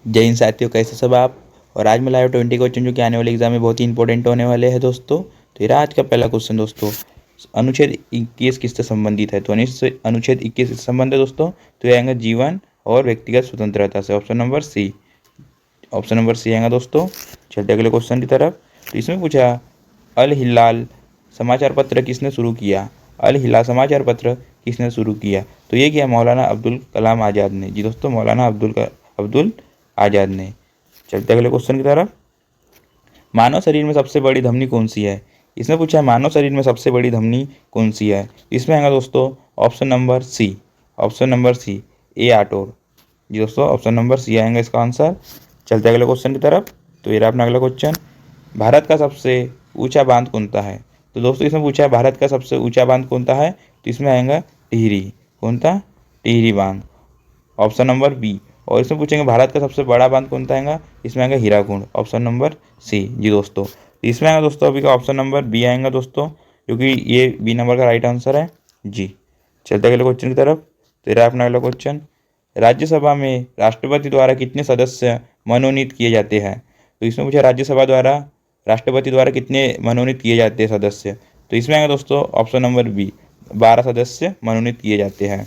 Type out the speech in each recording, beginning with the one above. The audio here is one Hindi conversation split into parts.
जय हिंद साथियों, कैसे सब आप। और आज मैं लाया 20 क्वेश्चन जो कि आने वाले एग्जाम में बहुत ही इंपॉर्टेंट होने वाले हैं दोस्तों। तो ये आज का पहला क्वेश्चन दोस्तों, अनुच्छेद 21 किससे संबंधित है। तो अनुच्छेद 21 किससे संबंधित है दोस्तों। तो ये आएगा जीवन और व्यक्तिगत स्वतंत्रता से। Option number C, option number C आएगा दोस्तों। चलते अगले क्वेश्चन की तरफ। तो इसमें पूछा अल हिलाल समाचार पत्र किसने शुरू किया। अल हिलाल समाचार पत्र किसने शुरू किया। तो ये किया मौलाना अब्दुल कलाम आज़ाद ने। जी दोस्तों, मौलाना अब्दुल आज़ाद ने। चलते अगले क्वेश्चन की तरफ। मानव शरीर में सबसे बड़ी धमनी कौन सी है। इसमें पूछा है मानव शरीर में सबसे बड़ी धमनी कौन सी है। इसमें आएगा दोस्तों option number C, option number C ए आटोर। जी दोस्तों, ऑप्शन नंबर सी आएगा इसका आंसर। चलते अगले क्वेश्चन की तरफ। तो ये रहा अपना अगला क्वेश्चन, भारत का सबसे ऊंचा बांध कौन सा है। तो दोस्तों इसमें पूछा है भारत का सबसे ऊंचा बांध कौन सा है। तो इसमें आएगा टिहरी। कौन सा, टिहरी बांध, ऑप्शन नंबर बी। और इसमें पूछेंगे भारत का सबसे बड़ा बांध कौन सा आएगा। इसमें आएगा हीराकुंड, ऑप्शन नंबर सी। जी दोस्तों, इसमें आएगा दोस्तों अभी का ऑप्शन नंबर बी आएगा दोस्तों, क्योंकि ये बी नंबर का राइट आंसर है। जी, चलते अगले क्वेश्चन की तरफ। तो ये रहा अपना अगला क्वेश्चन, राज्यसभा में राष्ट्रपति द्वारा कितने सदस्य मनोनीत किए जाते हैं। तो इसमें पूछा राज्यसभा द्वारा राष्ट्रपति द्वारा कितने मनोनीत किए जाते हैं सदस्य। तो इसमें आएगा दोस्तों ऑप्शन नंबर बी, 12 सदस्य मनोनीत किए जाते हैं।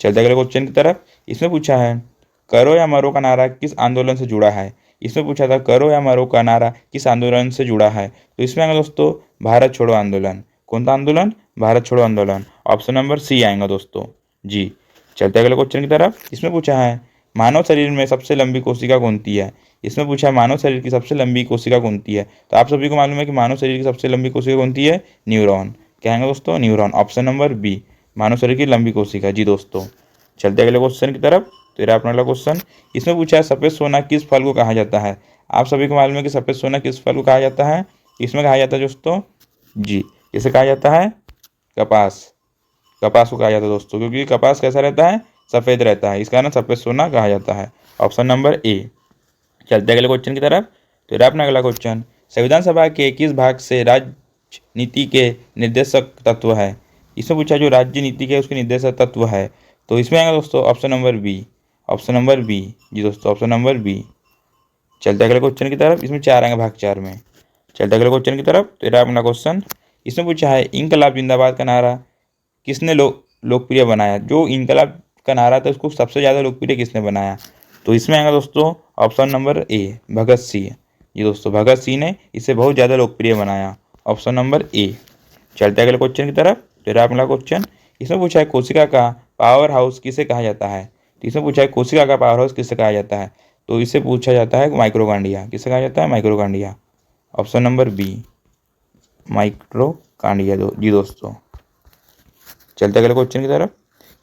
चलते अगले क्वेश्चन की तरफ। इसमें पूछा है करो या मरो का नारा किस आंदोलन से जुड़ा है। इसमें पूछा था करो या मरो का नारा किस आंदोलन से जुड़ा है। तो इसमें आएगा दोस्तों भारत छोड़ो आंदोलन। कौन सा आंदोलन, भारत छोड़ो आंदोलन, ऑप्शन नंबर सी आएगा दोस्तों। जी, चलते अगले क्वेश्चन की तरफ। इसमें पूछा है मानव शरीर में सबसे लंबी कोशिका कौन सी है। इसमें पूछा है मानव शरीर की सबसे लंबी कोशिका कौन सी है। तो आप सभी को मालूम है कि मानव शरीर की सबसे लंबी कोशिका कौन सी है, न्यूरॉन। क्या है दोस्तों, न्यूरॉन, ऑप्शन नंबर बी, मानव शरीर की लंबी कोशिका। जी दोस्तों, चलते अगले क्वेश्चन की तरफ। तो ये अपना अगला क्वेश्चन, इसमें पूछा है सफ़ेद सोना किस फल को कहा जाता है। आप सभी को मालूम है कि सफ़ेद सोना किस फल को कहा जाता है। इसमें कहा जाता है दोस्तों, जी, इसे कहा जाता है कपास। कपास को कहा जाता है दोस्तों, क्योंकि कपास कैसा रहता है, सफ़ेद रहता है, इस कारण सफ़ेद सोना कहा जाता है, ऑप्शन नंबर ए। चलते अगले क्वेश्चन की तरफ। तो ये अपना अगला क्वेश्चन, संविधान सभा के किस भाग से राजनीति के निर्देशक तत्व है। इसमें पूछा जो राज्य नीति के उसके निर्देशक तत्व है। तो इसमें आएगा दोस्तों option number B, option number B. जी दोस्तों, ऑप्शन नंबर बी। चलते अगले क्वेश्चन की तरफ। इसमें 4 आएंगे भाग 4 में। चलते अगले क्वेश्चन की तरफ। तो ये अपना क्वेश्चन, इसमें पूछा है इनकलाब जिंदाबाद का नारा किसने लोकप्रिय बनाया। जो इनकलाब का नारा था उसको सबसे ज़्यादा लोकप्रिय किसने बनाया। तो इसमें आएगा दोस्तों ऑप्शन नंबर ए, भगत सिंह। ये दोस्तों भगत सिंह ने इसे बहुत ज़्यादा लोकप्रिय बनाया, ऑप्शन नंबर ए। चलते अगले क्वेश्चन की तरफ। तेरा अगला क्वेश्चन, इसमें पूछा है कोशिका का पावर हाउस किसे कहा जाता है। तो इसमें पूछा है कोशिका का पावर हाउस किसे कहा जाता है। तो इसे पूछा जाता है माइक्रोकांडिया। किसे कहा जाता है, माइक्रोकांडिया, ऑप्शन नंबर बी, माइक्रोकांडिया। जी दोस्तों, चलते अगले क्वेश्चन की तरफ।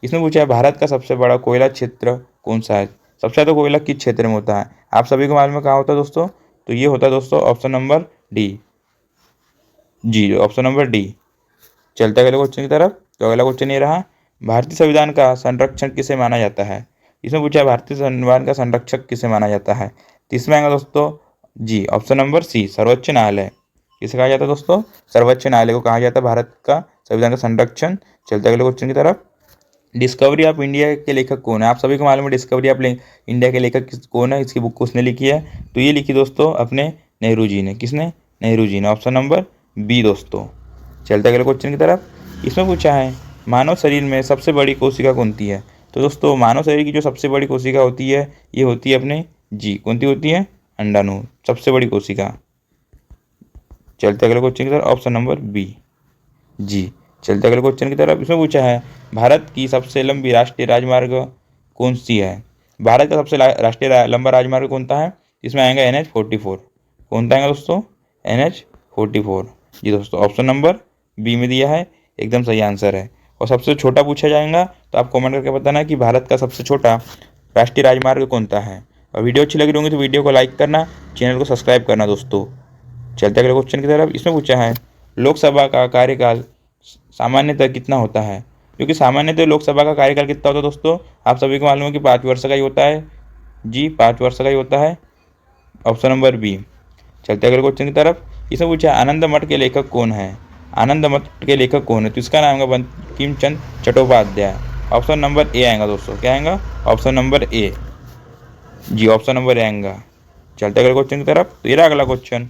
इसमें पूछा है भारत का सबसे बड़ा कोयला क्षेत्र कौन सा है। सबसे ज़्यादा कोयला किस क्षेत्र में होता है। आप सभी को मालूम है कहाँ होता है दोस्तों। तो ये होता है दोस्तों ऑप्शन नंबर डी। जी, ऑप्शन नंबर डी। चलते अगले क्वेश्चन की तरफ। तो अगला क्वेश्चन ये रहा, भारतीय संविधान का संरक्षण किसे माना जाता है। इसमें पूछा है भारतीय संविधान का संरक्षक किसे माना जाता है। तो इसमें आएगा दोस्तों, जी, ऑप्शन नंबर सी, सर्वोच्च न्यायालय। किसे कहा जाता है दोस्तों, सर्वोच्च न्यायालय को कहा जाता है भारत का संविधान का संरक्षण। चलते अगले क्वेश्चन की तरफ। डिस्कवरी ऑफ इंडिया के लेखक कौन है। आप सभी को मालूम है डिस्कवरी ऑफ इंडिया के लेखक कौन है। इसकी बुक उसने लिखी है। तो ये लिखी दोस्तों अपने नेहरू जी ने। किसने, नेहरू जी ने, ऑप्शन नंबर बी दोस्तों। चलते अगले क्वेश्चन की तरफ। इसमें पूछा है मानव शरीर में सबसे बड़ी कोशिका कौन सी है। तो दोस्तों मानव शरीर की जो सबसे बड़ी कोशिका होती है ये होती है अपने, जी, कौन सी होती है, अंडाणु, सबसे बड़ी कोशिका। चलते अगले क्वेश्चन की तरफ, ऑप्शन नंबर बी। जी, चलते अगले क्वेश्चन की तरफ। इसमें पूछा है भारत की सबसे लंबी राष्ट्रीय राजमार्ग कौन सी है। भारत का सबसे राष्ट्रीय लंबा राजमार्ग कौन सा है। इसमें आएगा NH-44। कौन सा आएगा दोस्तों, NH-44। जी दोस्तों, ऑप्शन नंबर बी में दिया है, एकदम सही आंसर है। और सबसे छोटा पूछा जाएगा तो आप कमेंट करके बताना कि भारत का सबसे छोटा राष्ट्रीय राजमार्ग कौन सा है। और वीडियो अच्छी लगी होगी तो वीडियो को लाइक करना, चैनल को सब्सक्राइब करना दोस्तों। चलते अगले क्वेश्चन की तरफ। इसमें पूछा है लोकसभा का कार्यकाल सामान्यतः कितना होता है। क्योंकि सामान्यतः लोकसभा का कार्यकाल कितना होता है दोस्तों, आप सभी को मालूम है कि 5 वर्ष का ही होता है। जी, 5 वर्ष का ही होता है, ऑप्शन नंबर बी। चलते अगले क्वेश्चन की तरफ। इसमें पूछा आनंद मठ के लेखक कौन है। आनंद मठ के लेखक कौन है। तो इसका नाम है Bankim Chandra Chattopadhyay, option number A आएगा दोस्तों। क्या आएगा, ऑप्शन नंबर ए। जी ऑप्शन नंबर ए आएगा। चलते अगले क्वेश्चन की तरफ। तो ये रहा अगला क्वेश्चन।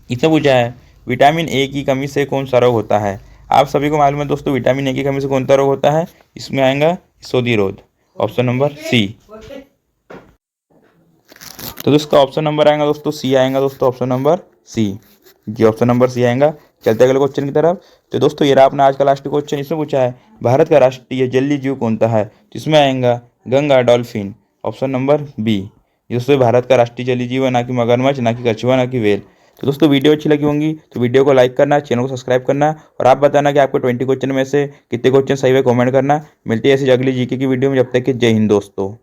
इसमें पूछा है विटामिन ए की कमी से कौन सा रोग होता है। आप सभी को मालूम है दोस्तों, विटामिन ए की कमी से कौन सा रोग होता है। इसमें आएगा सोधिरोध, ऑप्शन नंबर सी। तो इसका ऑप्शन नंबर आएगा दोस्तों सी आएगा दोस्तों, ऑप्शन नंबर सी। जी ऑप्शन नंबर सी आएगा। चलते अगले क्वेश्चन की तरफ। तो दोस्तों ये रहा अपना आज का लास्ट क्वेश्चन। इसमें पूछा है भारत का राष्ट्रीय जलीय जीव कौन सा है। तो इसमें आएगा Ganga dolphin, option number B. ये दोस्तों भारत का राष्ट्रीय जलीय जीव है, ना कि मगरमच्छ, ना कि कछुआ, ना कि व्हेल। तो दोस्तों वीडियो अच्छी लगी होंगी तो वीडियो को लाइक करना, चैनल को सब्सक्राइब करना, और आप बताना कि आपको 20 क्वेश्चन में से कितने क्वेश्चन सही हुए, कमेंट करना। मिलती है ऐसी अगली जीके की वीडियो में, जब तक कि जय हिंद दोस्तों।